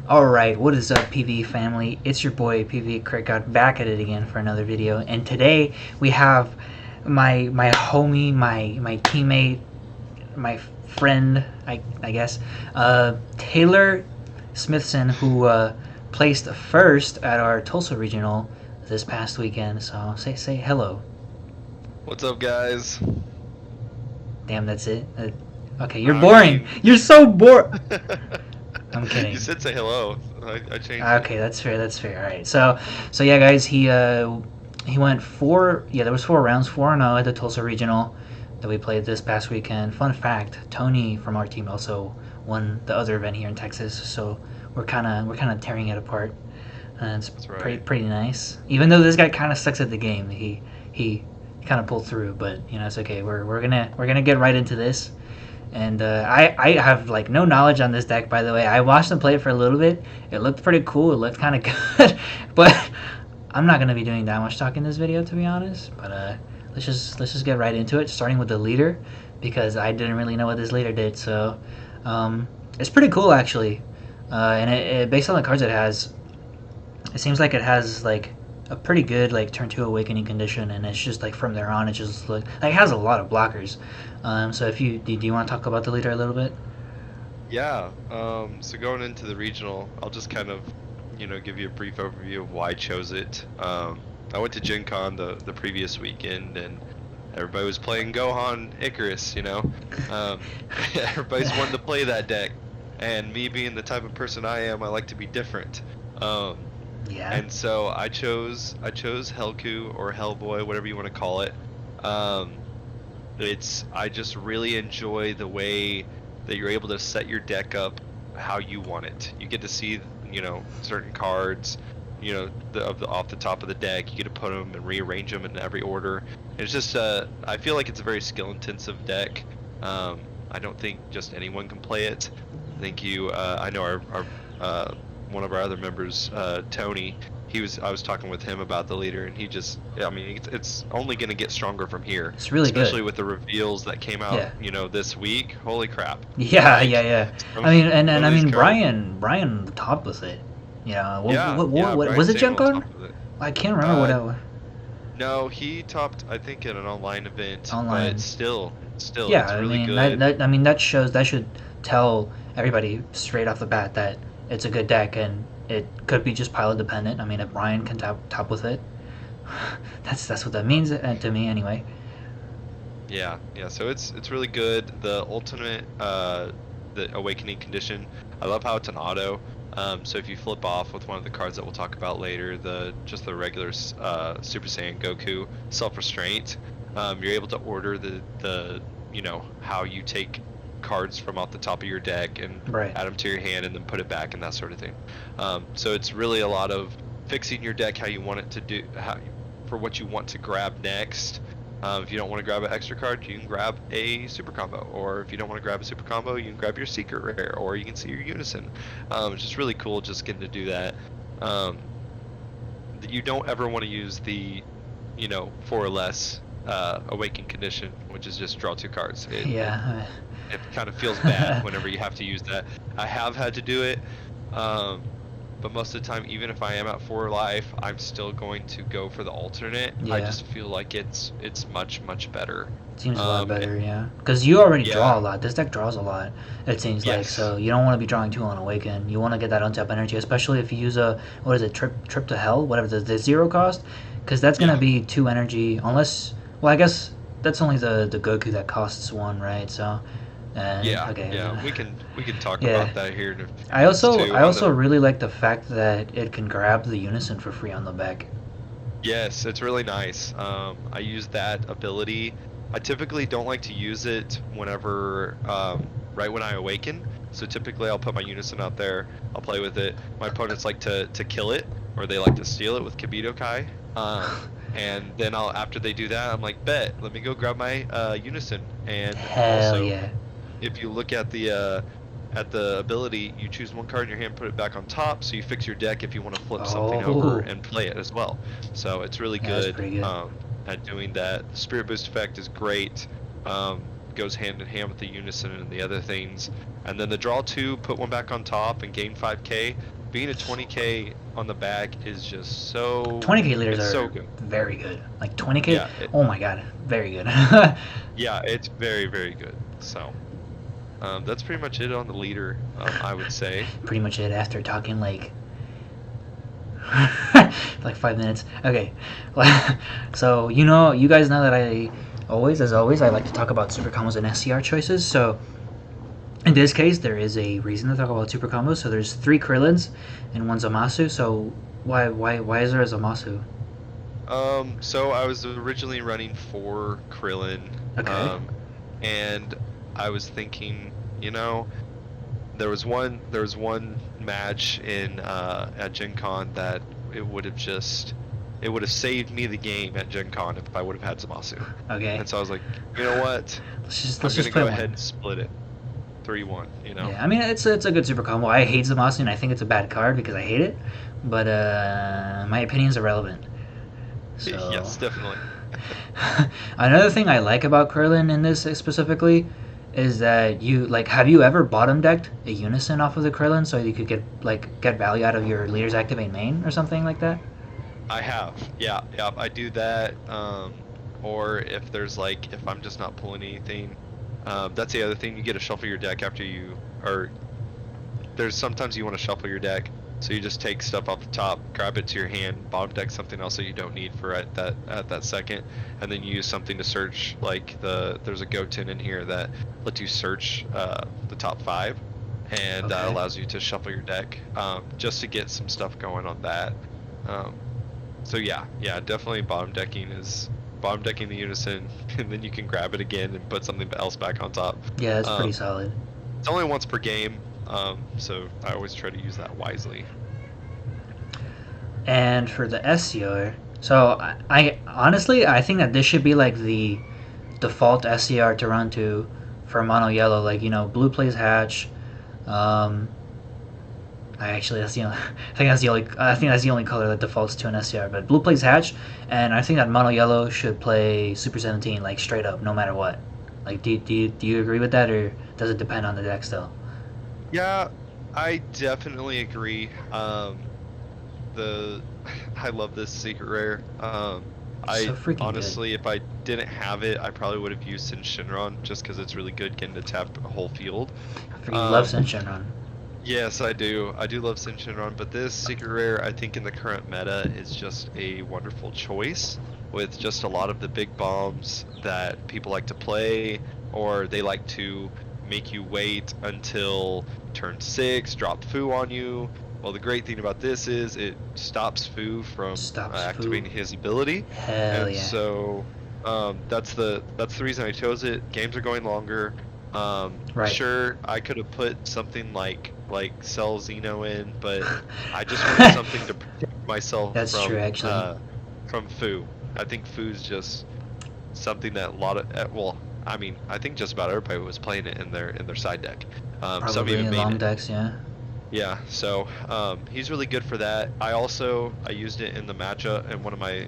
Alright, what is up, PvE family? It's your boy, PvE Crick, got back at it again for another video. And today we have my homie, my teammate, my friend, I guess, Taylor Smithson, who placed first at our Tulsa Regional this past weekend. So say hello. What's up, guys? Damn, that's it? Okay, you're I boring! mean... You're so bored! I'm kidding. You said say hello. I changed Okay, that's fair. That's fair. All right. So yeah, guys, he went four. Yeah, there was 4 rounds, 4-0 at the Tulsa Regional that we played this past weekend. Fun fact: Tony from our team also won the other event here in Texas. So we're kind of tearing it apart, and it's That's right. pretty nice. Even though this guy kind of sucks at the game, he kind of pulled through. But you know, it's okay. We're gonna get right into this. And I have like no knowledge on this deck, by the way. I watched them play it for a little bit. It looked pretty cool. It looked kind of good, but I'm not gonna be doing that much talk in this video, to be honest. But let's just get right into it, starting with the leader, because I didn't really know what this leader did. So it's pretty cool actually, and it based on the cards it has, it seems like it has like a pretty good like turn 2 awakening condition, and it's just like from there on it just like it has a lot of blockers. So if you do you want to talk about the leader a little bit? Yeah. So going into the regional, I'll just kind of, give you a brief overview of why I chose it. I went to Gen Con the previous weekend, and everybody was playing Gohan Icarus. Everybody's wanting to play that deck, and me being the type of person I am, I like to be different. Yeah. And so I chose HellKu or Hellboy, whatever you want to call it. I just really enjoy the way that you're able to set your deck up how you want it. You get to see, certain cards, off the top of the deck. You get to put them and rearrange them in every order. It's just, I feel like it's a very skill-intensive deck. I don't think just anyone can play it. I think I know our one of our other members, Tony. I was talking with him about the leader, and it's only going to get stronger from here. It's really especially good. with the reveals that came out, this week. Holy crap! Yeah, Like, yeah. I mean, and I mean, Brian topped with it. What was it, Gen Con? I can't remember what it was. No, he topped, I think, in an online event. Online. But still, Yeah, it's really good. that should tell everybody straight off the bat that it's a good deck, and it could be just pilot dependent. I mean, if Brian can top with it, that's what that means to me anyway. Yeah. So it's really good. The ultimate, the awakening condition. I love how it's an auto. So if you flip off with one of the cards that we'll talk about later, the regular Super Saiyan Goku self-restraint, you're able to order the how you take cards from off the top of your deck and add them to your hand and then put it back and that sort of thing. So it's really a lot of fixing your deck how you want it to do, for what you want to grab next. If you don't want to grab an extra card, you can grab a super combo, or if you don't want to grab a super combo, you can grab your secret rare, or you can see your Unison. It's just really cool just getting to do that. You don't ever want to use the 4 or less awaken condition, which is just draw 2 cards. It kind of feels bad whenever you have to use that. I have had to do it, but most of the time, even if I am at 4 life, I'm still going to go for the alternate. I just feel like it's much better. It seems a lot better, yeah. Because you already draw a lot. This deck draws a lot, it seems like. So you don't want to be drawing 2 on Awaken. You want to get that untap energy, especially if you use a, what is it, trip to hell? Whatever, the 0 cost? Because that's going to be 2 energy, unless, well, I guess that's only the Goku that costs 1, right? So... we can talk about that here. I also really like the fact that it can grab the Unison for free on the back. Yes, it's really nice. I use that ability. I typically don't like to use it whenever right when I awaken. So typically I'll put my Unison out there. I'll play with it. My opponents like to kill it, or they like to steal it with Kibito Kai. And then after they do that, I'm like, bet, let me go grab my Unison. And Hell yeah. If you look at the ability, you choose 1 card in your hand, put it back on top, so you fix your deck if you want to flip something over and play it as well. So it's really good, good. At doing that. The Spirit Boost effect is great. goes hand in hand with the Unison and the other things. And then the draw 2, put one back on top and gain 5k. Being a 20k on the back is just so 20k leaders it's are so good. very good. Like 20k, Yeah, oh my god, very good. yeah, it's very, very good. So that's pretty much it on the leader, I would say. Pretty much it after talking like like 5 minutes. Okay, so you guys know that I like to talk about super combos and SCR choices. So in this case, there is a reason to talk about super combos. So there's 3 Krillins and 1 Zamasu. So why is there a Zamasu? So I was originally running 4 Krillin. Okay. And I was thinking, there was one match in at Gen Con that it would have saved me the game at Gen Con if I would have had Zamasu. Okay. And so I was like, you know what? Let's I'm just gonna play go ahead one. and split it. 3-1, Yeah, I mean it's a good super combo. I hate Zamasu and I think it's a bad card because I hate it, but my opinion's irrelevant. So Yes, definitely. another thing I like about Krillin in this specifically is that have you ever bottom decked a Unison off of the Krillin so you could get value out of your leader's activate main or something like that? I have, yeah, I do that. Or if there's if I'm just not pulling anything, that's the other thing. You get to shuffle your deck after there's sometimes you want to shuffle your deck, so you just take stuff off the top, grab it to your hand, bottom deck something else that you don't need for at that second, and then you use something to search. There's a Goten in here that lets you search the top 5, and that Okay. allows you to shuffle your deck just to get some stuff going on that. So yeah, definitely bottom decking the Unison, and then you can grab it again and put something else back on top. Yeah, that's pretty solid. It's only once per game, so I always try to use that wisely. And for the SCR, so I honestly I think that this should be like the default SCR to run to for mono yellow. Blue plays hatch. That's the only, I think that's the only color that defaults to an SCR. But blue plays hatch, and I think that mono yellow should play Super 17 like straight up, no matter what. Do you agree with that, or does it depend on the deck still? Yeah, I definitely agree. I love this secret rare. I So freaking honestly, if I didn't have it, I probably would have used Sin Shinron just because it's really good getting to tap a whole field. good. You love Senshinron. Yes, I do. I do love Sin Shinron, but this secret rare, I think in the current meta, is just a wonderful choice with just a lot of the big bombs that people like to play, or they like to make you wait until turn 6, drop Fu on you. Well, the great thing about this is it stops Fu from activating his ability. Hell And yeah. so that's the reason I chose it. Games are going longer. Right. Sure, I could have put something like Cell Xeno in, but I just wanted something to protect myself That's true, actually. from Fu. I think Fu's just something that a lot of I think just about everybody was playing it in their side deck. Some Probably even in made long it. decks, yeah. Yeah, so he's really good for that. I used it in the matchup in one of my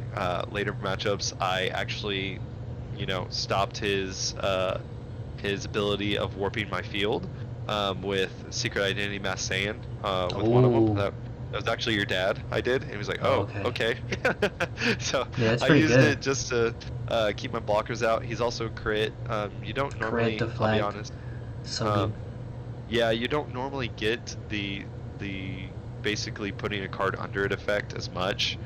later matchups. I actually, stopped his ability of warping my field with Secret Identity Mass Sand with one of them. That was actually your dad. I did, and he was like, "Oh, okay." So Yeah, that's I pretty used good. it just to keep my blockers out. He's also crit. You don't normally, I'll deflect. be honest. So good. Yeah, you don't normally get the basically putting a card under it effect as much.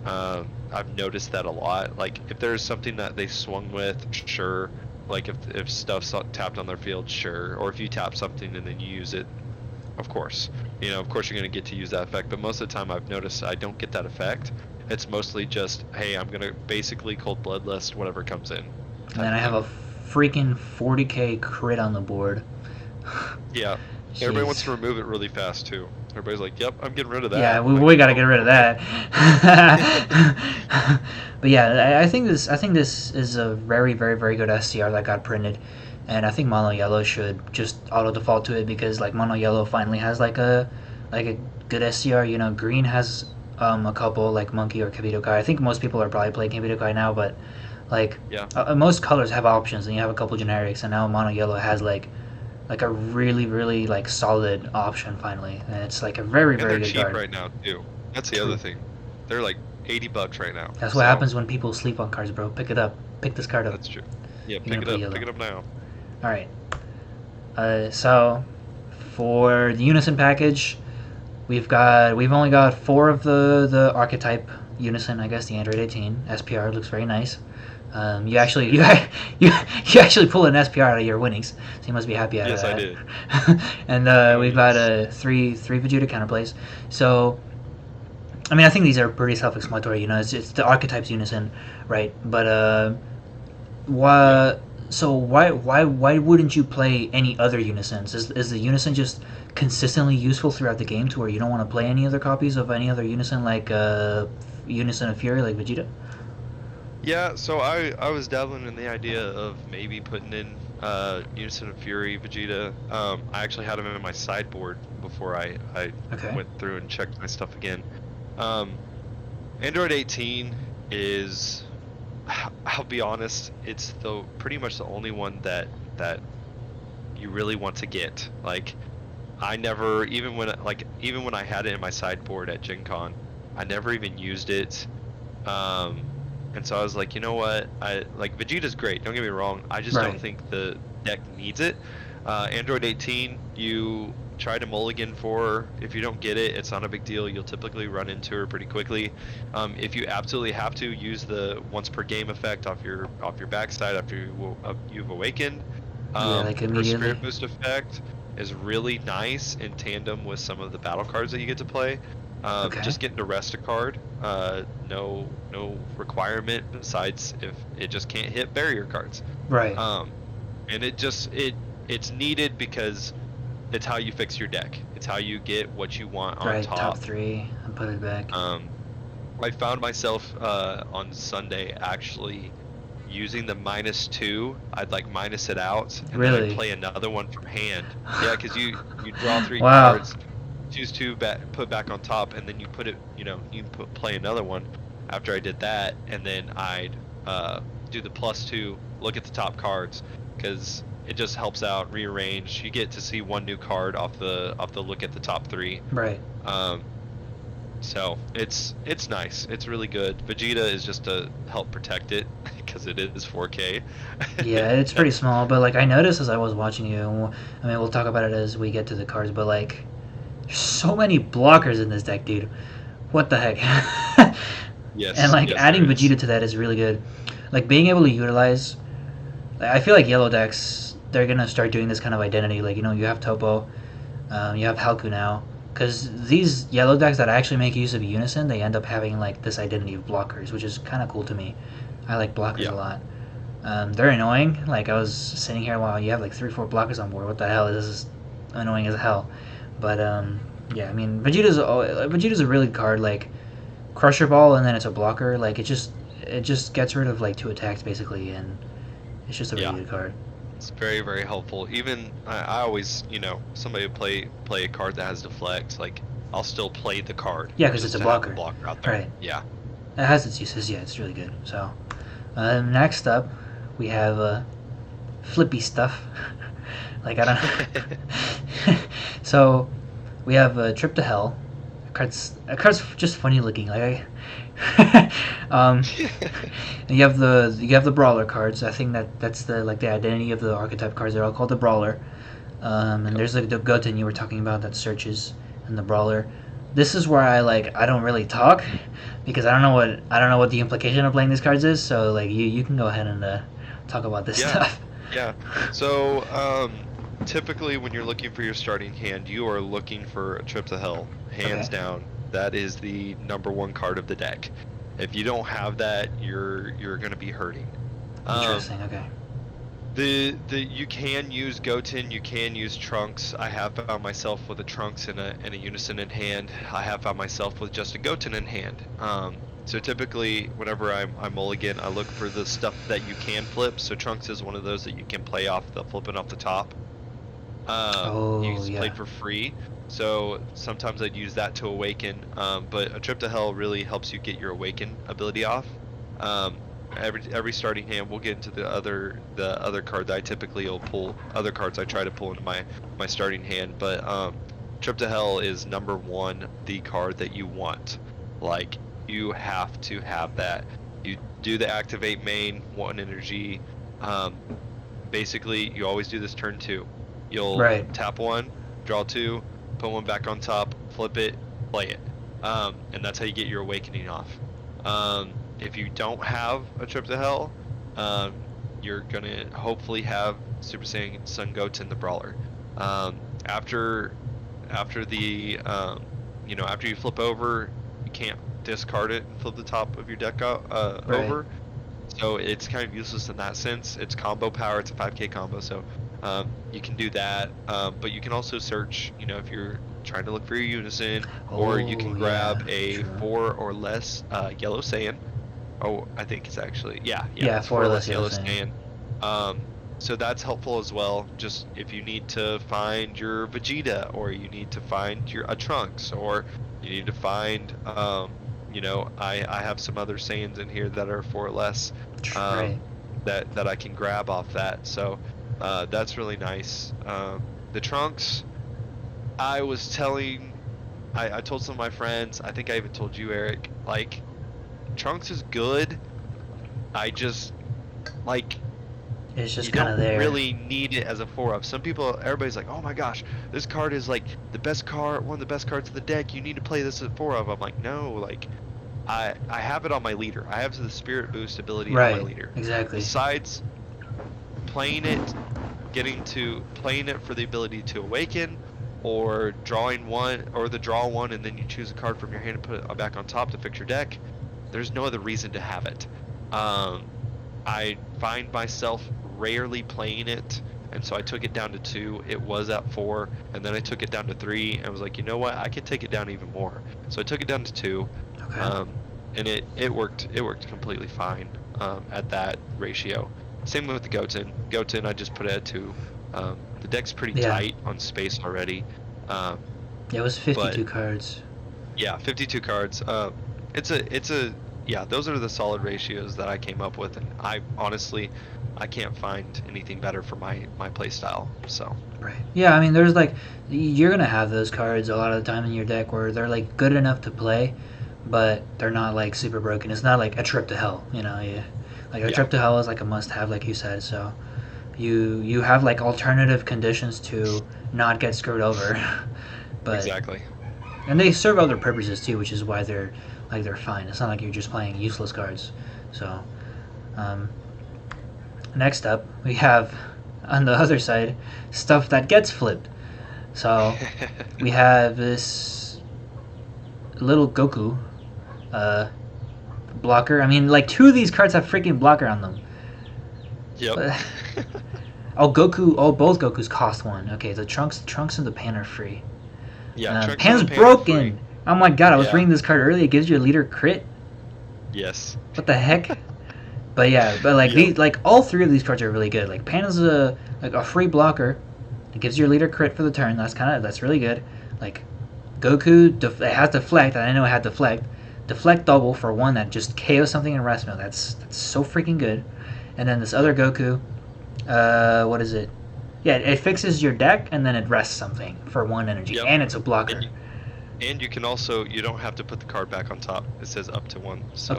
I've noticed that a lot. Like if there's something that they swung with, sure. Like if stuff's tapped on their field, sure. Or if you tap something and then you use it, of course. Of course you're gonna get to use that effect. But most of the time I've noticed I don't get that effect. It's mostly just, hey, I'm gonna basically cold bloodlust whatever comes in. And then I have a freaking 40k crit on the board. Yeah. Everybody wants to remove it really fast too. Everybody's like, "Yep, I'm getting rid of that." Yeah, I'm like, we gotta "Oh, get rid of that. But yeah, I think this is a very, very, very good SCR that got printed, and I think mono yellow should just auto default to it because mono yellow finally has a good SCR. Green has a couple like Monkey or Kabito Kai. I think most people are probably playing Kabito Kai now, but Like Yeah. most colors have options, and you have a couple generics, and now mono yellow has like a really really like solid option finally, and it's like a very And very they're good cheap card. right now too. That's the other True. thing. They're like $80 right now. That's what So happens when people sleep on cards, bro. Pick it up. Pick this card up. that's true. Yeah, You're gonna play pick yellow. it up now. All right. So for the Unison package, we've only got 4 of the archetype Unison. I guess the Android 18 SPR looks very nice. You actually you actually pull an SPR out of your winnings, so you must be happy out of Yes, I that. did. And Oh we've got yes. three Vegeta counterplays. So I mean, I think these are pretty self-explanatory. You know, it's the archetypes Unison, right? But Yeah. why? So why wouldn't you play any other Unisons? Is the Unison just consistently useful throughout the game to where you don't want to play any other copies of any other Unison like Unison of Fury like Vegeta? Yeah, so I was dabbling in the idea of maybe putting in Unison of Fury, Vegeta. I actually had him in my sideboard before I Okay. went through and checked my stuff again. Um, Android 18 is, I'll be honest, it's the pretty much the only one that you really want to get. Like, I never, even when I had it in my sideboard at Gen Con, I never even used it. Um, and so I was like, you know what? I like Vegeta's great. Don't get me wrong. I just don't Right. think the deck needs it. Android 18, you try to mulligan for her. If you don't get it, it's not a big deal. You'll typically run into her pretty quickly. If you absolutely have to, use the once per game effect off your backside after you've awakened. Yeah, like Her immediately. spirit boost effect is really nice in tandem with some of the battle cards that you get to play. Okay. Just getting to rest a card, no requirement besides if it just can't hit barrier cards. Right. And it's needed because it's how you fix your deck. It's how you get what you want on Right. Top top. 3 and put it back. I found myself on Sunday actually using the -2. I'd like minus it out, and then I'd Really? play another one from hand. Yeah, because you draw 3 Wow. cards, choose 2 put back on top, and then you put it, you play another one after I did that, and then I'd do the +2, look at the top cards, because it just helps out rearrange. You get to see 1 new card off the look at the top 3. Right. So it's nice. It's really good. Vegeta is just to help protect it because it is 4K. Yeah, it's pretty small, but like I noticed as I was watching you, and I mean we'll talk about it as we get to the cards, but like there's so many blockers in this deck, dude. What the heck? And Yes, like yes, adding there is. Vegeta to that is really good. Like being able to utilize. Like, I feel like yellow decks they're gonna start doing this kind of identity. Like you have Topo, you have HellKu now. Because these yellow decks that actually make use of Unison, they end up having like this identity of blockers, which is kind of cool to me. I like blockers a Yeah, lot. They're annoying. Like I was sitting here, wow, you have like 3, 4 blockers on board. What the hell? This is annoying as hell. But yeah, I mean, Vegeta's a really good card. Like Crusher Ball, and then it's a blocker. Like it just gets rid of like 2 attacks basically, and it's just a really yeah. good card. It's very, very helpful. Even I always, somebody would play a card that has deflect. Like I'll still play the card Yeah, because it's just a to have a blocker. blocker out there. Right. Yeah. It has its uses. Yeah, it's really good. So next up, we have Flippy Stuff. Like I don't. So we have Trip to Hell. A card's just funny looking. Like um, and you have the brawler cards. I think that's the identity of the archetype cards. They're all called the brawler. And Yep. there's like the Goten you were talking about that searches, and the brawler. This is where I don't really talk because I don't know what the implication of playing these cards is. So like you can go ahead and talk about this Yeah. stuff. Yeah. So, typically when you're looking for your starting hand, you are looking for a Trip to Hell, hands Okay. down. That is the #1 card of the deck. If you don't have that, you're gonna be hurting. Um, Interesting. Okay. the you can use Goten, you can use Trunks. I have found myself with a Trunks and a Unison in hand. I have found myself with just a Goten in hand. So typically, whenever I mulligan, I look for the stuff that you can flip. So Trunks is one of those that you can play off the flipping off the top. Oh He's yeah. played for free, so sometimes I'd use that to awaken. But a Trip to Hell really helps you get your awaken ability off. Um, every starting hand. We'll get into the other card that I typically will pull. Other cards I try to pull into my starting hand, but Trip to Hell is number one, the card that you want. Like, you have to have that. You do the activate main, 1 energy. Basically, you always do this turn 2. You'll Right. tap 1, draw 2, put 1 back on top, flip it, play it. And that's how you get your awakening off. If you don't have a Trip to Hell, you're gonna hopefully have Super Saiyan Sun Goten the Brawler. After the after you flip over, you can't discard it and flip the top of your deck out Right. over. So it's kind of useless in that sense. It's combo power. It's a 5k combo, so you can do that. But you can also search, if you're trying to look for your Unison, or you can grab a true. 4 or less Yellow Saiyan. Oh, I think it's actually Yeah, it's 4 or less Yellow Saiyan. So that's helpful as well. Just if you need to find your Vegeta, or you need to find a Trunks, or you need to find I have some other Saiyans in here that are 4 or less, Right. that I can grab off that. So that's really nice. The Trunks, I told some of my friends, I think I even told you, Eric, like, Trunks is good. I just, like, It's just you kind of don't there. really need it as a 4-up. Everybody's like, oh my gosh, this card is like the best card, one of the best cards of the deck. You need to play this at 4-up. I'm like, no, like, I have it on my leader. I have the Spirit Boost ability on my leader. Exactly. Besides playing it, playing it for the ability to awaken, or drawing one, or the draw one, and then you choose a card from your hand and put it back on top to fix your deck. There's no other reason to have it. I find myself rarely playing it, and so I took it down to 2. It was at 4, and then I took it down to 3, and I was like, you know what, I could take it down even more. So I took it down to 2. Okay. And it worked completely fine at that ratio. Same with the Goten, I just put it at 2. The deck's pretty tight on space already. It was 52 cards. Yeah, 52 cards. It's a those are the solid ratios that I came up with, and I honestly can't find anything better for my play style. So Right. Yeah, I mean, there's like, you're gonna have those cards a lot of the time in your deck where they're like good enough to play, but they're not like super broken. It's not like a Trip to Hell, like a Trip to Hell is like a must-have, like you said. So you have like alternative conditions to not get screwed over. But exactly. And they serve other purposes too, which is why they're fine. It's not like you're just playing useless cards. So next up we have, on the other side, stuff that gets flipped. So we have this little Goku blocker. I mean, like, 2 of these cards have freaking blocker on them. Yep. Both Gokus cost 1. Okay, the Trunks and the Pan are free. Yeah, Pan's broken. Oh my god, I was reading this card earlier. It gives you a leader crit. Yes. What the heck? But these, like, all 3 of these cards are really good. Like, Pan is a free blocker. It gives your leader crit for the turn. That's really good. Like, Goku, it has deflect. I know it had deflect. Deflect double for 1 that just KOs something in rest mode. That's so freaking good. And then this other Goku, what is it? Yeah, it fixes your deck and then it rests something for 1 energy, and it's a blocker. And you can also, you don't have to put the card back on top. It says up to 1. So.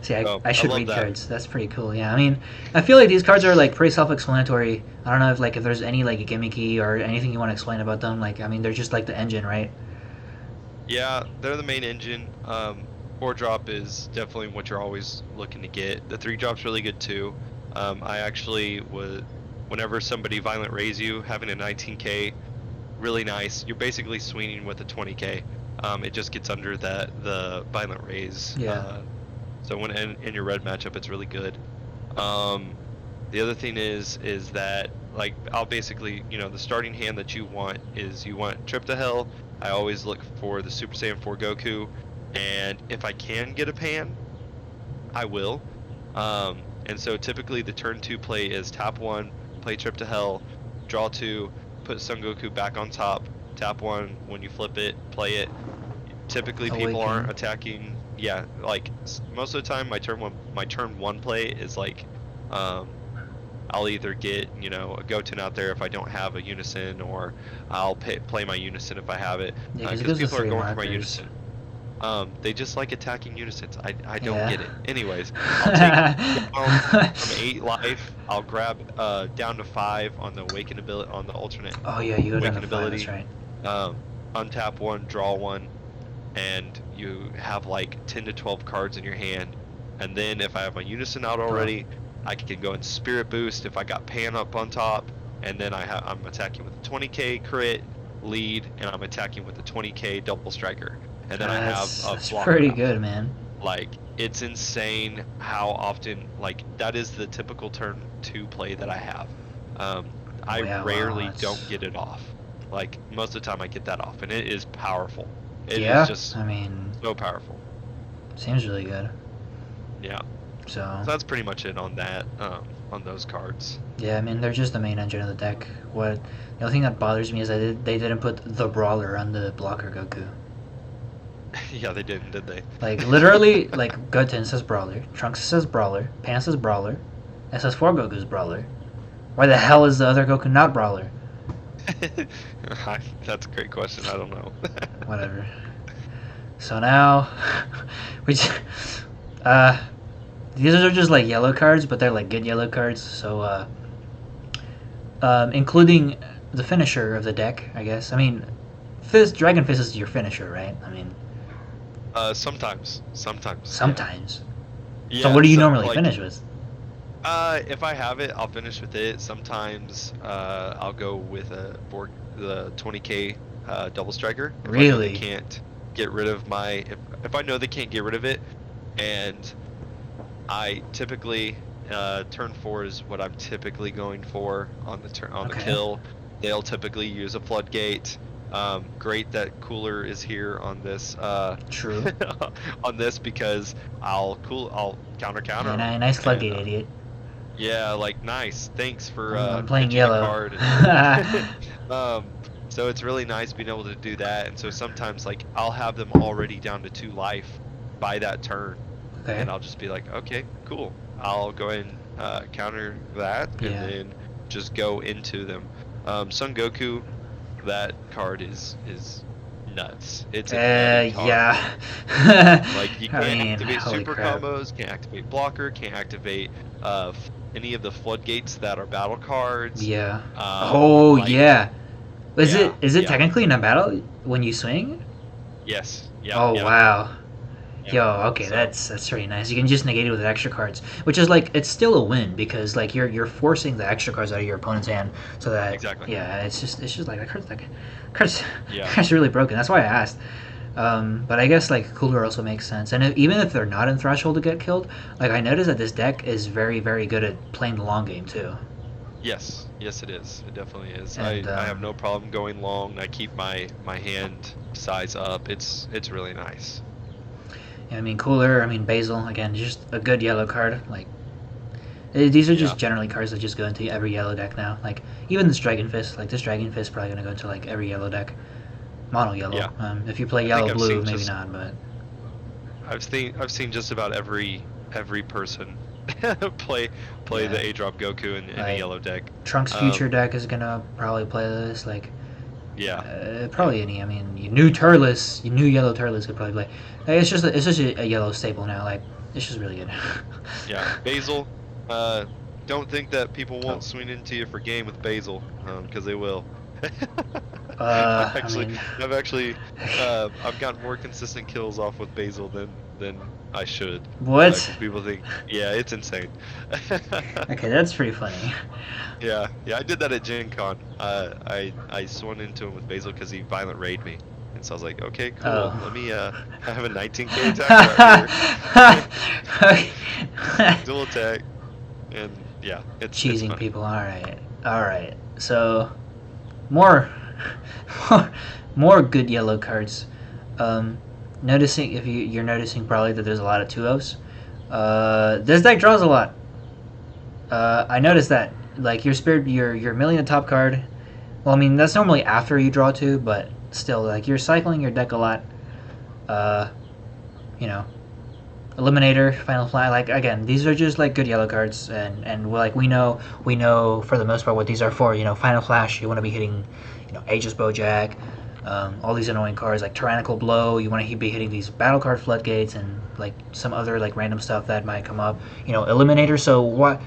See, I should read cards. That's pretty cool. Yeah, I mean, I feel like these cards are like pretty self-explanatory. I don't know if there's any like gimmicky or anything you want to explain about them. Like, I mean, they're just like the engine, right? Yeah, they're the main engine. 4-drop is definitely what you're always looking to get. The 3-drop's really good too. I actually would, whenever somebody violent raise you, having a 19k, really nice. You're basically swinging with a 20k. It just gets under the violent raise. Yeah. So when in your red matchup, it's really good. The other thing is that, like, I'll basically, the starting hand that you want is, you want Trip to Hell. I always look for the Super Saiyan 4 Goku, and if I can get a Pan, I will. And so typically the turn 2 play is tap 1, play Trip to Hell, draw 2, put Son Goku back on top, tap 1, when you flip it, play it. Typically people aren't attacking, yeah, like most of the time, my turn one play is like, um, I'll either get a Goten out there if I don't have a Unison, or I'll play my Unison if I have it. Yeah, because it Because goes to people are 3 going for my markers. Unison. They just like attacking Unisons. I don't Yeah. get it. Anyways, I'll take down from 8 life. I'll grab down to 5 on the awaken ability, on the alternate Oh yeah, you go down to awaken 5. That's ability. right. Untap one, draw one, and you have like 10 to 12 cards in your hand. And then if I have my Unison out already, I can go and Spirit Boost if I got Pan up on top, and then I'm attacking with a 20k crit lead, and I'm attacking with a 20k double striker, and then I have a That's blocker pretty out. good, man. Like, it's insane how often, like, that is the typical turn 2 play that I have. I Yeah, wow, rarely that's- don't get it off. Like, most of the time I get that off, and it is powerful. It is Yeah, just I mean, so powerful. seems really good. Yeah. So So that's pretty much it on that, on those cards. yeah, I mean they're just the main engine of the deck. The only thing that bothers me is that they didn't put the Brawler on the blocker Goku. Yeah, they didn't, did they? Like literally, like Goten says Brawler, Trunks says Brawler, Pan says Brawler, SS4 Goku's Brawler. Why the hell is the other Goku not Brawler? That's a great question. I don't know. Whatever. So now, we just, these are just like yellow cards, but they're like good yellow cards. So, including the finisher of the deck, I guess. I mean, Dragon Fist is your finisher, right? I mean, Sometimes. sometimes. Yeah. So what do you so, normally like, finish with? If I have it, I'll finish with it. Sometimes I'll go with the 20k double striker. If I know Really? they can't get rid of if I know they can't get rid of it, and I typically turn 4 is what I'm typically going for on the Okay. kill. They'll typically use a floodgate. Great that Cooler is here on this. True. On this, because I'll counter. And nice floodgate, and, idiot. Yeah, like, nice. Thanks for I'm playing pitching a yellow. card. So it's really nice being able to do that. And so sometimes, like, I'll have them already down to 2 life by that turn, Okay. and I'll just be like, okay, cool. I'll go ahead and counter that, Yeah. and then just go into them. Son Goku, that card is nuts. It's a nutty card. Yeah. Like, you I can't mean, activate holy super crap. combos, can't activate blocker, can't activate any of the floodgates that are battle cards. Yeah. Oh like, yeah. Is yeah, it yeah. technically in a battle when you swing? Yes. Yeah. Oh yeah, wow. yeah. Yo, okay, So, that's pretty nice. You can just negate it with extra cards, which is like it's still a win because like you're forcing the extra cards out of your opponent's hand, so that Exactly. yeah, it's just like cards Yeah. cards are really broken. That's why I asked. But I guess like Cooler also makes sense, and even if they're not in Threshold to get killed, like I noticed that this deck is very very good at playing the long game too. Yes, it is. It definitely is. And, I have no problem going long. I keep my hand size up. It's really nice. Yeah, I mean Cooler, I mean Basil again, just a good yellow card. Like these are just Yeah. generally cards that just go into every yellow deck now. Like even this Dragon Fist, like this Dragon Fist probably gonna go into like every yellow deck, mono yellow. Yeah. If you play I think yellow I've blue, seen maybe just- not, but I've seen just about every person play Yeah. the A drop Goku in a Like, yellow deck. Trunks' future deck is gonna probably play this. Like Yeah. probably any. I mean, you new yellow Turles could probably play. Like, it's just a yellow staple now. Like it's just really good. Yeah. Basil. Don't think that people won't swing into you for game with Basil, because they will. I mean- I've actually I've gotten more consistent kills off with Basil than I should. What? People think, yeah, it's insane. Okay, that's pretty funny. Yeah, I did that at Gen Con. I swung into him with Basil because he violent raided me, and so I was like, okay, cool. Oh. Let me I have a 19k attack right here, dual attack, and yeah, it's Cheesing fun. people. All right. So more good yellow cards. Noticing if you're noticing probably that there's a lot of 2-0s. This deck draws a lot. I noticed that like you're milling the top card. Well, I mean that's normally after you draw 2, but still like you're cycling your deck a lot. You know, Eliminator, Final Fly, like again, these are just like good yellow cards, and like we know for the most part what these are for. Final Flash, you want to be hitting, Aegis Bojack, all these annoying cards like Tyrannical Blow. You want to be hitting these battle card floodgates and like some other like random stuff that might come up. Eliminator. So what?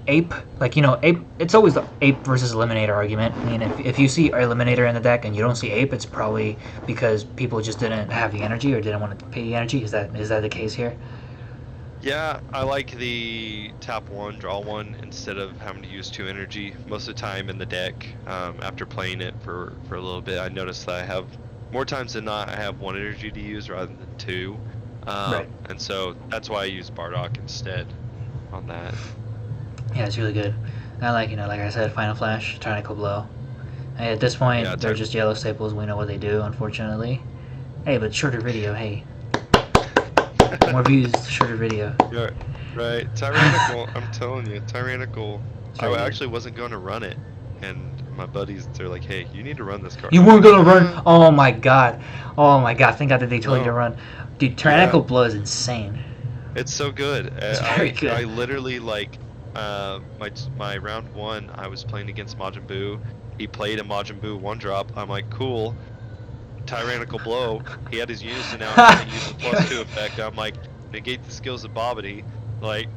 Ape, Ape, it's always the Ape versus Eliminator argument. I mean, if you see Eliminator in the deck and you don't see Ape, it's probably because people just didn't have the energy or didn't want to pay the energy. Is that the case here? Yeah, I like the tap 1, draw 1 instead of having to use 2 energy. Most of the time in the deck, after playing it for a little bit, I noticed that I have, more times than not, I have 1 energy to use rather than 2. Right. And so that's why I use Bardock instead on that. Yeah, it's really good. I like, like I said, Final Flash, Tyrannical Blow. Hey, at this point, Yeah, they're just yellow staples. We know what they do, unfortunately. Hey, but shorter video, hey. More views, shorter video. Yeah, right. Tyrannical, I'm telling you, Tyrannical. I actually wasn't going to run it, and my buddies, they're like, hey, you need to run this card. You weren't going to run? Oh my god. Thank God that they told you to run. Dude, Tyrannical Blow is insane. It's so good. It's very good. I literally, like, my round 1, I was playing against Majin Buu. He played a Majin Buu 1-drop. I'm like, cool. Tyrannical Blow. He had his Unison out and he used the +2 effect. I'm like, negate the skills of Bobbity. Like,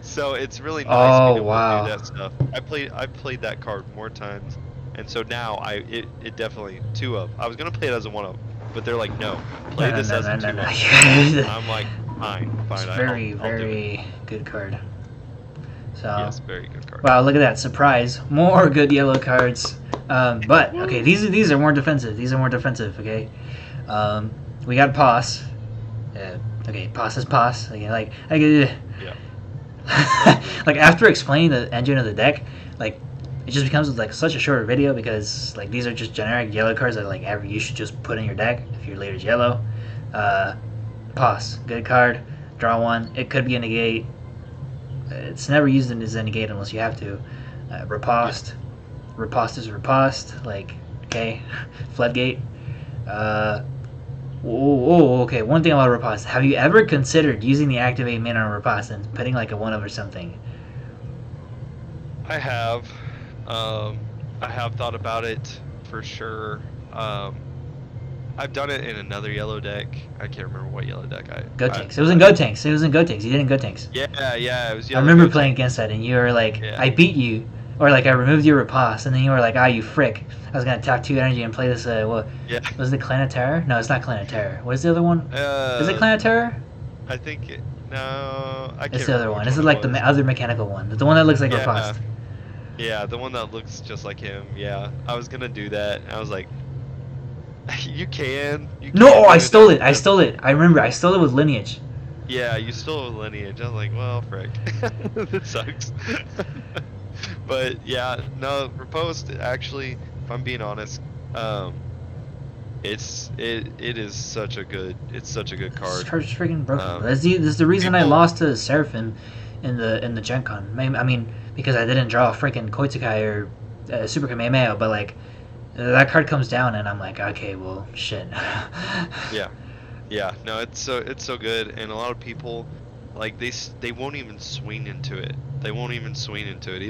so it's really nice being able to do that stuff. I played that card more times, and so now it definitely 2-of. I was gonna play it as a 1-of, but they're like, no, play this as a 2-of. I'm like, fine. It's very good card. So, yes, very good card. Wow, look at that. Surprise. More good yellow cards. But, okay, these are more defensive. Okay? We got Pos. Okay, Pos is Pos. Like, yeah. like, after explaining the engine of the deck, like, it just becomes, like, such a shorter video because, like, these are just generic yellow cards that, like, you should just put in your deck if your leader's yellow. Pos. Good card. Draw 1. It could be a negate. It's never used as a negate unless you have to. Riposte. Riposte is riposte. Like, okay. Floodgate. Okay. One thing about riposte. Have you ever considered using the activate mana on riposte and putting like a 1-of or something? I have. I have thought about it for sure. I've done it in another yellow deck. I can't remember what yellow deck Gotenks. It was in Gotenks. You did it in Gotenks. Yeah, it was yellow. I remember playing against that, and you were like, I beat you. Or like, I removed your riposte, and then you were like, you frick. I was going to tap 2 energy and play this, was it Clan of Terror? No, it's not Clan of Terror. What is the other one? Is it Clan of Terror? I think no, I can't It's the other one. This is like the other mechanical one. The one that looks like riposte. Yeah, the one that looks just like him. Yeah, I was going to do that. I was like, You can. No, I stole it. I remember. I stole it with Lineage. Yeah, you stole it with Lineage. I was like, well, frick. That sucks. But yeah, no, Riposte, actually, if I'm being honest, it is such a good card. This card's freaking broken. This is the reason I lost to Seraphim in the Gen Con. I mean, because I didn't draw a freaking Koitsukai or Super Kamehameha, but like, that card comes down and I'm like, okay, well, shit. Yeah, no, it's so good, and a lot of people, like, they won't even swing into it. Even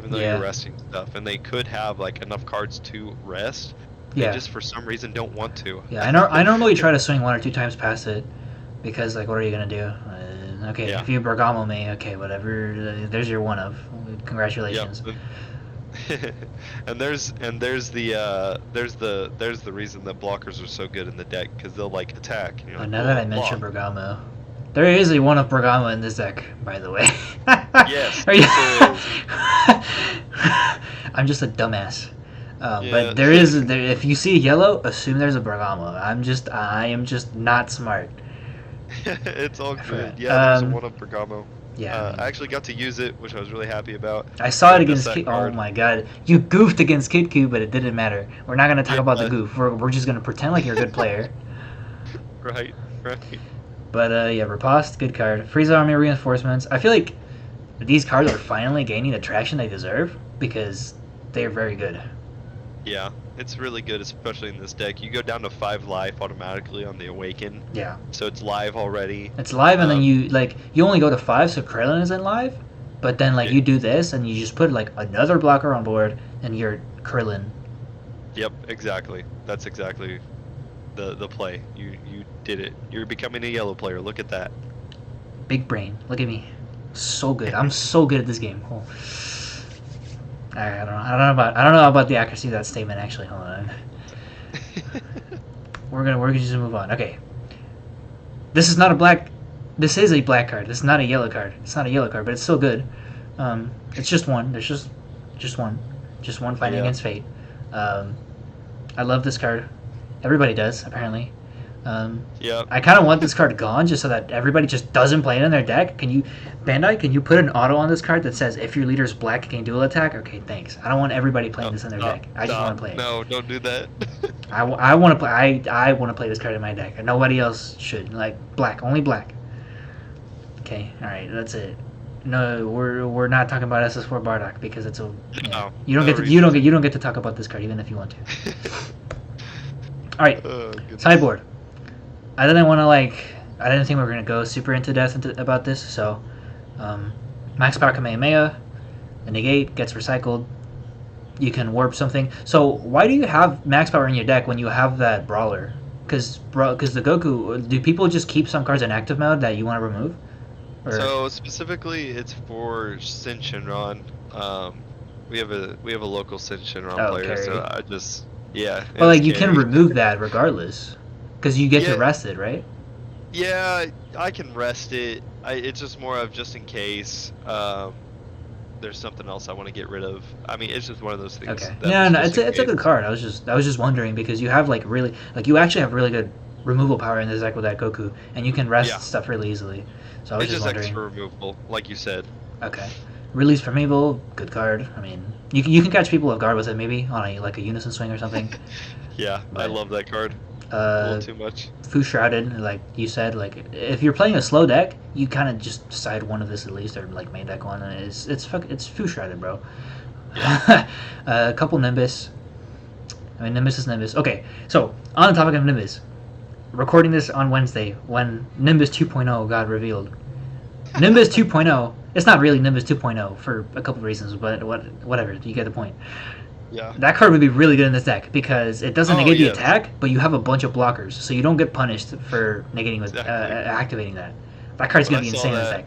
though you're resting stuff, and they could have like enough cards to rest. They just for some reason don't want to. Yeah, I normally try to swing 1 or 2 times past it, because like, what are you gonna do? If you Bergamo me, okay, whatever. There's your 1-of. Congratulations. Yep. and there's the reason that blockers are so good in the deck, because they'll like attack. And you're like, now that I mentioned Bergamo, there is a 1-of Bergamo in this deck, by the way. Yes. I'm just a dumbass. But there is if you see yellow, assume there's a Bergamo. I am just not smart. It's all good. Yeah, there's a 1-of Bergamo. Yeah, I actually got to use it, which I was really happy about. I saw it against Kid. Oh my god, you goofed against HellKu, but it didn't matter. We're not gonna talk about the goof. We're just gonna pretend like you're a good player. Right. But Riposte, good card. Frieza Army Reinforcements. I feel like these cards are finally gaining the traction they deserve because they are very good. Yeah, It's really good, especially in this deck. You go down to 5 life automatically on the Awaken, Yeah, so it's live already. it's live, and then Um, you only go to 5, so Krillin isn't live. But then yeah, you do this, and you just put like another blocker on board, and you're Krillin. yep, exactly. That's exactly the play. You did it. You're becoming a yellow player. Look at that. Big brain. Look at me. So good. I'm so good at this game. Oh. I don't know about the accuracy of that statement. Actually, hold on. We're gonna just move on. Okay. This is not a black. This is a black card. This is not a yellow card. It's not a yellow card, but it's still good. It's just one. There's just one fighting Yeah. against fate. I love this card. Everybody does apparently. Yep. I kind of want this card gone just so that everybody just doesn't play it in their deck. Bandai, can you put an auto on this card that says if your leader is black, it can dual attack? Okay, thanks. I don't want everybody playing this in their deck. I just want to play it. No, don't do that. I want to play. I want to play this card in my deck. Nobody else should. Like black, only black. Okay, all right, that's it. No, we're not talking about SS4 Bardock because it's a. No, you don't no get to reason. you don't get to talk about this card even if you want to. All right, Oh, goodness. sideboard. I didn't think we were gonna go super into depth about this. So, max power Kamehameha, the negate gets recycled. You can warp something. So why do you have max power in your deck when you have that brawler? Because the Goku, do people just keep some cards in active mode that you want to remove? Or, So specifically, it's for Sin Shinron. We have a local Sin Shinron Oh, player, carry. so I just yeah. but like it's you can carry. remove that regardless, because you get to Yeah. rest it, right? Yeah, I can rest it. It's just more of just in case. There's something else I want to get rid of. I mean, it's just one of those things. Okay. that Yeah, was no, just it's in a good case. card. I was just wondering because you have you actually have really good removal power in this deck with that Goku, and you can rest Yeah. stuff really easily. So I was It's just just wondering. extra removable, like you said. Okay. Release from Evil, good card. I mean, you can catch people off guard with it maybe on a Unison swing or something. Yeah, I But, love that card. A little Uh, too much. Fu Shrouded, like you said, like if you're playing a slow deck, you kind of just decide one of this at least, or like main deck one. And it's Fu Shrouded, bro. A couple Nimbus. I mean, Nimbus is Nimbus. Okay, so on the topic of Nimbus, recording this on Wednesday when Nimbus 2.0 got revealed. Nimbus 2.0. It's not really Nimbus 2.0 for a couple reasons, but whatever. You get the point. Yeah. That card would be really good in this deck because it doesn't Oh, negate the yes. attack, but you have a bunch of blockers, so you don't get punished for negating with Exactly. activating that. That card's When gonna I be saw insane in this that- deck.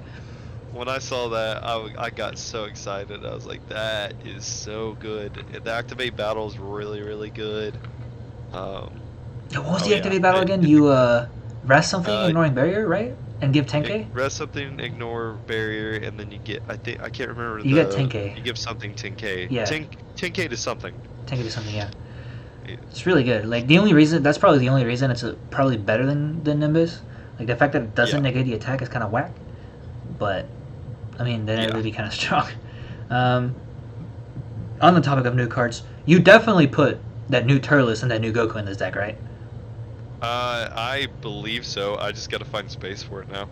When I saw that, I got so excited. I was like, that is so good. The activate battle is really, really good. What was Oh, the yeah. activate battle again? You rest something, Uh, ignoring barrier, right? And give 10k? Rest something, ignore barrier, and then you get. I can't remember. You get 10K. You give something 10k. Yeah. 10k to something. 10k to something, yeah. Yeah. It's really good. Like that's probably the only reason it's probably better than Nimbus. Like the fact that it doesn't Yeah. negate the attack is kind of whack. But I mean, then it Yeah. would be kind of strong. On the topic of new cards, you definitely put that new Turles and that new Goku in this deck, right? I believe so. I just gotta find space for it now.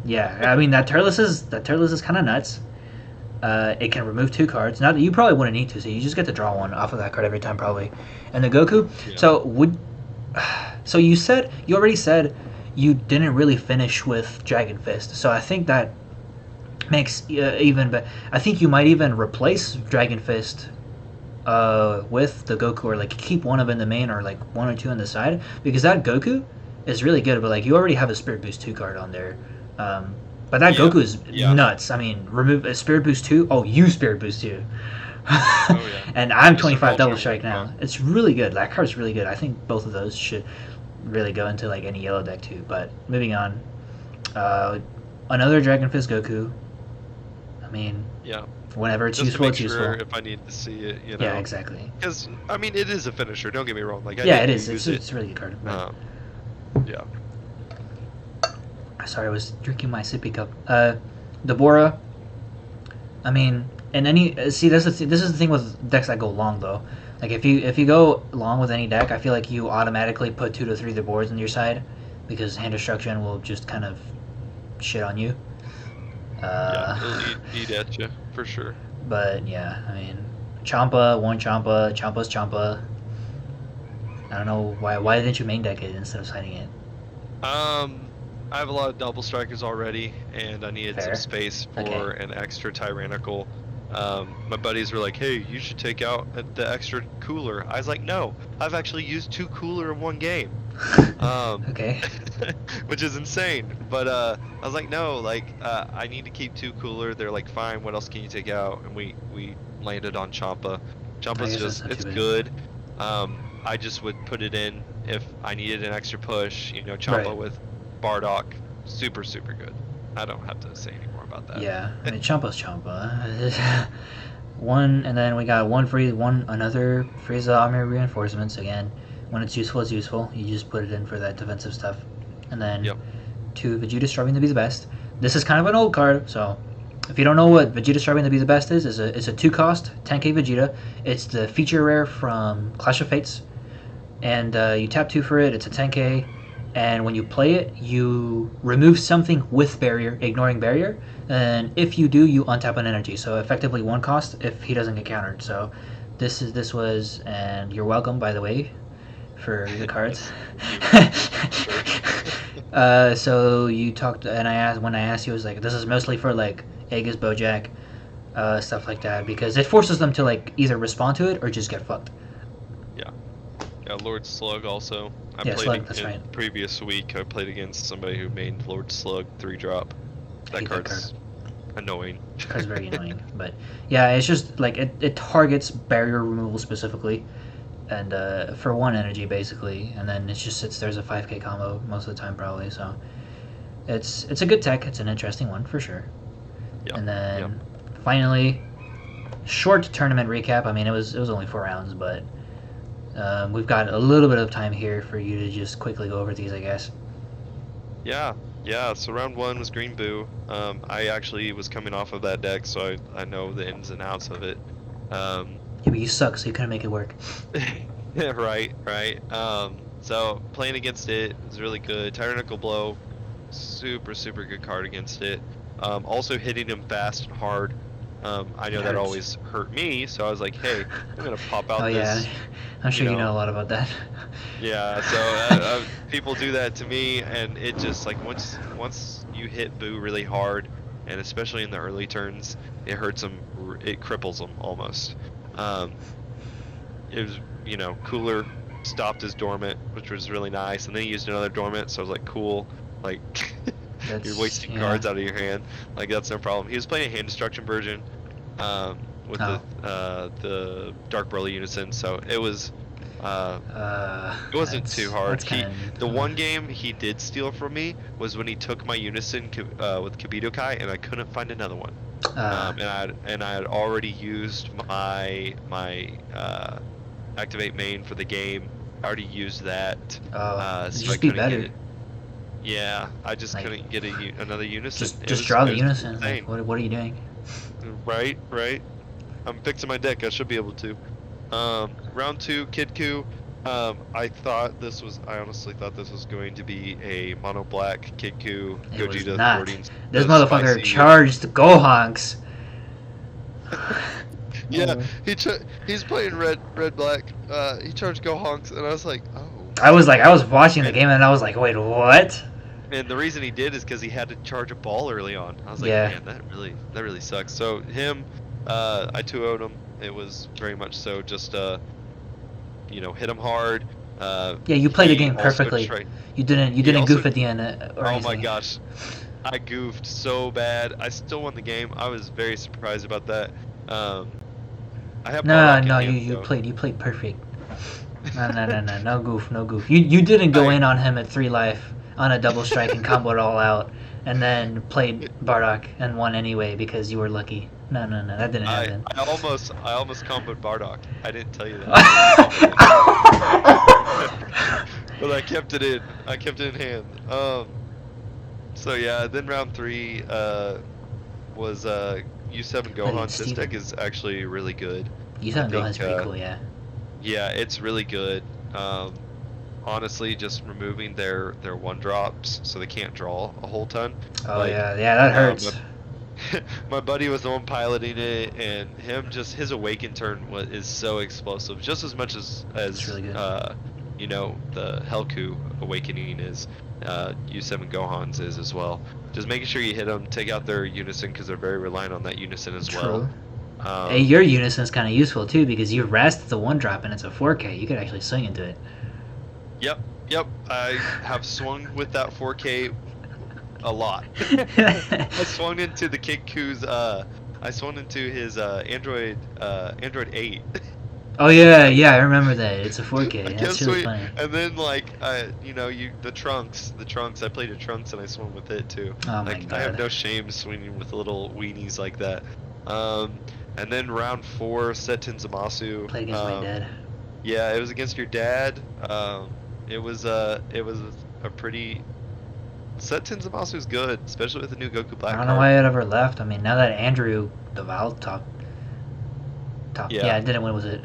Yeah, I mean that Turles is kind of nuts. It can remove 2 cards. Not that you probably wouldn't need to, so you just get to draw one off of that card every time, probably. And the Goku. Yeah. So you already said you didn't really finish with Dragon Fist. So I think that makes but I think you might even replace Dragon Fist with the Goku, or like keep one of in the main, or like 1 or 2 on the side, because that Goku is really good. But like you already have a Spirit Boost 2 card on there. But that Yeah, Goku is yeah. nuts. I mean, remove a Spirit Boost 2. Oh, use Spirit Boost 2. Yeah. And I'm Just 25 indulge Double in Strike now. fun. It's really good. That card's really good. I think both of those should really go into like any yellow deck too. But moving on, another Dragon Fist Goku. I mean, Yeah. whenever it's Just useful, to it's make useful. sure if I need to see it, you know. Yeah, exactly. Because I mean, it is a finisher. Don't get me wrong. Like I Yeah, need it to is. use It's a really good card. Yeah. Sorry, I was drinking my sippy cup. Deborah. I mean, and this is the thing with decks that go long though. Like if you go long with any deck, I feel like you automatically put 2 to 3 Deborahs on your side, because hand destruction will just kind of shit on you. Yeah. It'll eat at you for sure. But yeah, I mean, Champa, one Champa's Champa. I don't know why. Why didn't you main deck it instead of siding it? I have a lot of double strikers already, and I needed some Fair. space for Okay. an extra tyrannical. My buddies were like, "Hey, you should take out the extra cooler." I was like, "No, I've actually used 2 cooler in one game." Um, Okay. which is insane. But I was like, "No, like I need to keep 2 cooler." They're like, "Fine, what else can you take out?" And we landed on Champa. I Champa's guess that's just not it's too bad. good. I just would put it in if I needed an extra push. Champa Right. with Bardock, super super good. I don't have to say any more about that. Yeah. I mean, Champa's Champa. One, and then we got another Frieza armor reinforcements again. When it's useful. You just put it in for that defensive stuff. And then Yep. 2 Vegeta striving to be the best. This is kind of an old card, so if you don't know what Vegeta striving to be the best is, it's a 2 cost 10k Vegeta. It's the feature rare from Clash of Fates, and you tap 2 for it. It's a 10k, and when you play it, you remove something with barrier, ignoring barrier, and if you do, you untap an energy. So effectively 1 cost if he doesn't get countered. So this was, and you're welcome, by the way, for the cards. So you talked, and when I asked you, I was like, this is mostly for like Aegis, Bojack, stuff like that, because it forces them to like either respond to it or just get fucked. Yeah. Yeah, Lord Slug also. I Yeah, played Slug, that's in right. previous week. I played against somebody who made Lord Slug 3-drop. I hate that card. Card's annoying. That card's very annoying, but yeah, it's just like it targets barrier removal specifically, and for 1 energy basically, and then it just sits there as a 5k combo most of the time probably. So it's a good tech. It's an interesting one for sure. Yep. And then Yep. finally, short tournament recap. I mean, it was only 4 rounds, but we've got a little bit of time here for you to just quickly go over these, I guess. Yeah. Yeah. So round 1 was Green Boo. I actually was coming off of that deck, so I know the ins and outs of it. Yeah, but you suck, so you couldn't make it work. Right. So playing against it was really good. Tyrannical Blow, super super good card against it. Also hitting him fast and hard. I know It that hurts. always hurt me, so I was like, hey, I'm gonna pop out Oh yeah, this. I'm sure you know a lot about that. Yeah, so people do that to me, and it just like once you hit Boo really hard, and especially in the early turns, it hurts him. It cripples him almost. It was Cooler stopped his dormant, which was really nice, and then he used another dormant, so I was like, cool, like you're wasting cards out of your hand, like that's no problem. He was playing a hand destruction version with the Dark Broly Unison, so it was it wasn't too hard. The one game he did steal from me was when he took my Unison with Kibito Kai, and I couldn't find another one. And I had already used my activate main for the game. I already used that. So just I be couldn't better. get it. Yeah, I just couldn't get another Unison. Just draw the Unison. Like, what are you doing? Right. I'm fixing my deck. I should be able to. Round 2, HellKu. I honestly thought this was going to be a mono black HellKu Gogeta thwarting. This motherfucker charged Gohanks. Yeah, he's playing red black. He charged Gohanks, and I was like, oh. I was watching the game, and I was like, wait, what? And the reason he did is because he had to charge a ball early on. I was like, Yeah. man, that really sucks. So him, I 2-0'd him. It was very much so just hit him hard. Yeah, you played the game perfectly. You didn't goof at the end or anything. Oh my gosh, I goofed so bad. I still won the game. I was very surprised about that. I have you played perfect. No goof. You didn't go in on him at 3 life on a double strike and combo it all out, and then played Bardock and won anyway because you were lucky. No, that didn't happen. I almost comboed Bardock. I didn't tell you that. But I kept it in. I kept it in hand. So yeah, then round 3 was U7 Gohan. This deck is actually really good. U7 Gohan's pretty cool, yeah. Yeah, it's really good. Honestly, just removing their 1-drops so they can't draw a whole ton. Oh yeah, that hurts. My buddy was the one piloting it, and his awaken turn is so explosive, just as much as really good. you know, the HellKu Awakening is, U7 Gohan's is as well. Just making sure you hit them, take out their Unison because they're very reliant on that Unison as well. True. Hey, your Unison is kind of useful too because you rest the 1-drop and it's a 4K. You could actually swing into it. Yep. I have swung with that 4K a lot. I swung into the HellKu's. I swung into his Android 8. Oh yeah, I remember that. It's a 4K. That's really funny. And then like you know, the trunks. I played a trunks and I swung with it too. Oh my Like god. I have no shame swinging with little weenies like that. And then round 4, Setten Zamasu. Played against my dad. Yeah, it was against your dad. It was a pretty. Setten Zamasu is good, especially with the new Goku Black. I don't know why it ever left. I mean, now that Andrew the Val top. Yeah, I didn't win, was it?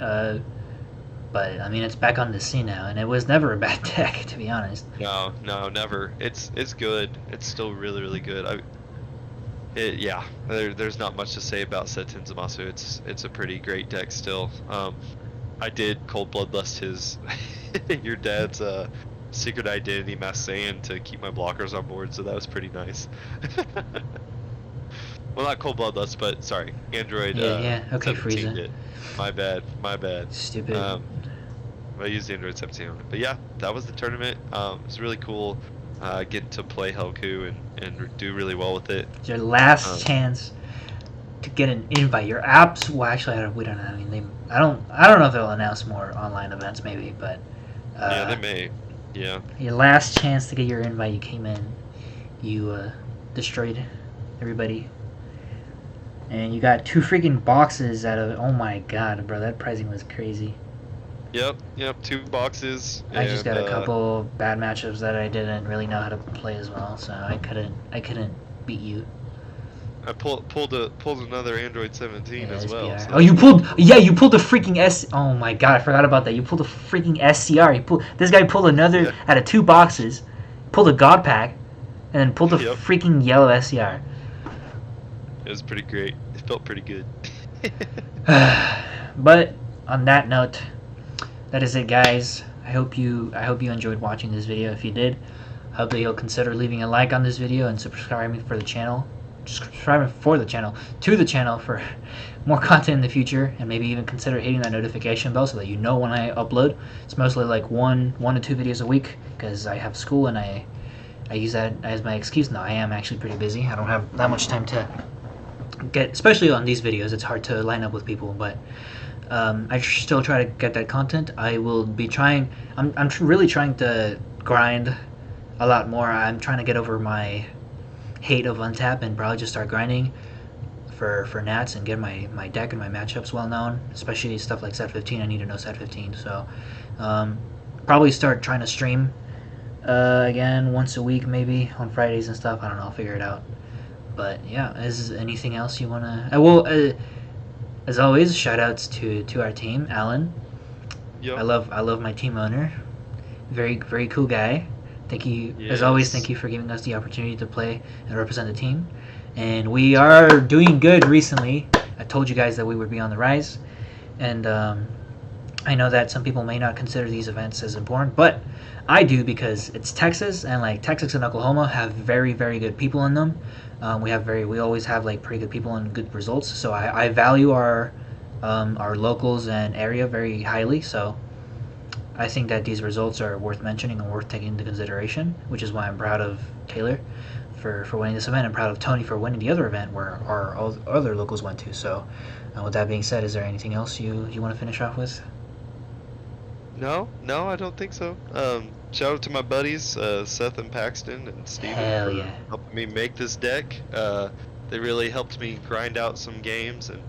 But I mean, it's back on the scene now, and it was never a bad deck, to be honest. No, never. It's good. It's still really good. Yeah, there's not much to say about Setten Zamasu. It's a pretty great deck still. I did cold bloodlust his your dad's secret identity Mass Saiyan to keep my blockers on board, so that was pretty nice. Well, not cold bloodlust, but sorry, Android. Yeah. Okay, Frieza. Did. My bad. Stupid. I used Android 17 on it, but yeah, that was the tournament. It was really cool. Getting to play HellKu and do really well with it. It's your last chance to get an invite. Your apps. Well, actually, we don't know. I mean, I don't know if they'll announce more online events, maybe, but. Yeah, they may. Yeah. Your last chance to get your invite. You came in. You destroyed everybody. And you got 2 freaking boxes out of. Oh my god, bro, that pricing was crazy. Yep, 2 boxes. I just got a couple bad matchups that I didn't really know how to play as well, so I couldn't beat you. I pulled another Android 17 as well. So. Oh, you pulled the freaking S. Oh my god, I forgot about that. You pulled a freaking SCR. This guy pulled another out of 2 boxes, pulled a God Pack, and then pulled the freaking yellow SCR. It was pretty great. It felt pretty good. But on that note, that is it, guys. I hope you enjoyed watching this video. If you did, I hope that you'll consider leaving a like on this video and subscribing to the channel for more content in the future, and maybe even consider hitting that notification bell so that you know when I upload. It's mostly like one to 2 videos a week because I have school and I use that as my excuse. No, I am actually pretty busy. I don't have that much time to get, especially on these videos. It's hard to line up with people, but I still try to get that content. I will be trying. I'm really trying to grind a lot more. I'm trying to get over my hate of Untap and probably just start grinding for Nats and get my deck and my matchups well known, especially stuff like set 15. I need to know set 15, so probably start trying to stream again once a week, maybe on Fridays and stuff. I don't know, I'll figure it out. But yeah, is anything else you wanna? As always, shout outs to our team, Alan. Yep. I love my team owner. Very cool guy. Thank you, as always. Thank you for giving us the opportunity to play and represent the team. And we are doing good recently. I told you guys that we would be on the rise, and I know that some people may not consider these events as important, but I do because it's Texas, and like Texas and Oklahoma have very good people in them. We always have like pretty good people and good results. So I value our locals and area very highly. So I think that these results are worth mentioning and worth taking into consideration, which is why I'm proud of Taylor for winning this event. I'm proud of Tony for winning the other event where our other locals went to. So with that being said, is there anything else you want to finish off with? No, I don't think so. Shout out to my buddies, Seth and Paxton and Steven for helping me make this deck. They really helped me grind out some games and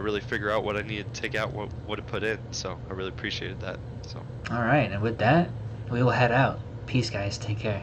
really figure out what I needed to take out, what to put in. So I really appreciated that. So. All right, and with that, we will head out. Peace, guys. Take care.